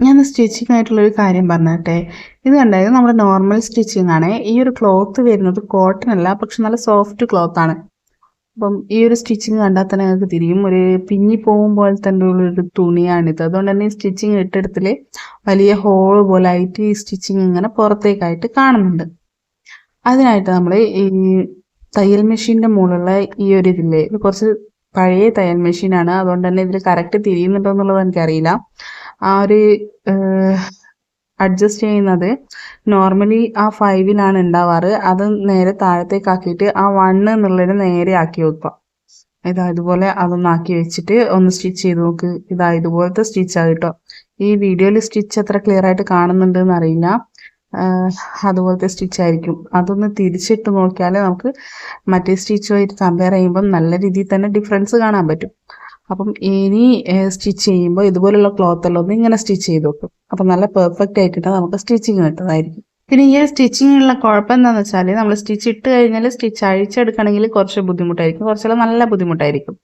ഞാൻ സ്റ്റിച്ചിങ് ആയിട്ടുള്ളൊരു കാര്യം പറഞ്ഞട്ടെ. ഇത് കണ്ടായത് നമ്മുടെ നോർമൽ സ്റ്റിച്ചിങ് ആണ്. ഈ ഒരു ക്ലോത്ത് വരുന്നത് കോട്ടൺ അല്ല, പക്ഷെ നല്ല സോഫ്റ്റ് ക്ലോത്ത് ആണ്. അപ്പം ഈ ഒരു സ്റ്റിച്ചിങ് കണ്ടാൽ തന്നെ നിങ്ങൾക്ക് തിരിയും, ഒരു പിഞ്ഞി പോകുമ്പോൾ തന്നെ ഉള്ളൊരു തുണിയാണിത്. അതുകൊണ്ട് തന്നെ ഈ സ്റ്റിച്ചിങ് ഇട്ടെടുത്തിൽ വലിയ ഹോൾ പോലെ ആയിട്ട് ഈ സ്റ്റിച്ചിങ് ഇങ്ങനെ പുറത്തേക്കായിട്ട് കാണുന്നുണ്ട്. അതിനായിട്ട് നമ്മൾ ഈ തയ്യൽ മെഷീൻ്റെ മുകളിലുള്ള ഈ ഒരു ഇതില്ലേ, ഇത് കുറച്ച് പഴയ തയ്യൽ മെഷീനാണ്. അതുകൊണ്ട് തന്നെ ഇതിൽ കറക്റ്റ് തിരിയുന്നുണ്ടോ എന്നുള്ളത് എനിക്കറിയില്ല. ആ ഒരു അഡ്ജസ്റ്റ് ചെയ്യുന്നത് നോർമലി ആ 5-ലാണ് ഉണ്ടാവാറ്. അത് നേരെ താഴത്തേക്കാക്കിയിട്ട് ആ 1 എന്നുള്ളതിന് നേരെ ആക്കി വെക്കുക. ഇതാ ഇതുപോലെ അതൊന്നാക്കി വെച്ചിട്ട് ഒന്ന് സ്റ്റിച്ച് ചെയ്ത് നോക്ക്. ഇതാ ഇതുപോലത്തെ സ്റ്റിച്ചാണ് കേട്ടോ. ഈ വീഡിയോയിൽ സ്റ്റിച്ച് എത്ര ക്ലിയർ ആയിട്ട് കാണുന്നുണ്ടെന്ന് അറിയില്ല. അതുപോലത്തെ സ്റ്റിച്ചായിരിക്കും. അതൊന്ന് തിരിച്ചിട്ട് നോക്കിയാൽ നമുക്ക് മറ്റേ സ്റ്റിച്ചുമായിട്ട് കമ്പയർ ചെയ്യുമ്പം നല്ല രീതിയിൽ തന്നെ ഡിഫറൻസ് കാണാൻ പറ്റും. അപ്പം ഇനി സ്റ്റിച്ച് ചെയ്യുമ്പോൾ ഇതുപോലുള്ള ക്ലോത്തെല്ലാം ഒന്ന് ഇങ്ങനെ സ്റ്റിച്ച് ചെയ്ത് വെക്കും. അപ്പം നല്ല പെർഫെക്റ്റ് ആയിട്ട് നമുക്ക് സ്റ്റിച്ചിങ് കിട്ടുന്നതായിരിക്കും. പിന്നെ ഈ ഒരു സ്റ്റിച്ചിങ്ങിനുള്ള കുഴപ്പം എന്താണെന്ന് വെച്ചാൽ നമ്മൾ സ്റ്റിച്ച് ഇട്ട് കഴിഞ്ഞാൽ സ്റ്റിച്ച് അഴിച്ചെടുക്കണമെങ്കിൽ കുറച്ച് ബുദ്ധിമുട്ടായിരിക്കും, കുറച്ചെല്ലാം നല്ല ബുദ്ധിമുട്ടായിരിക്കും.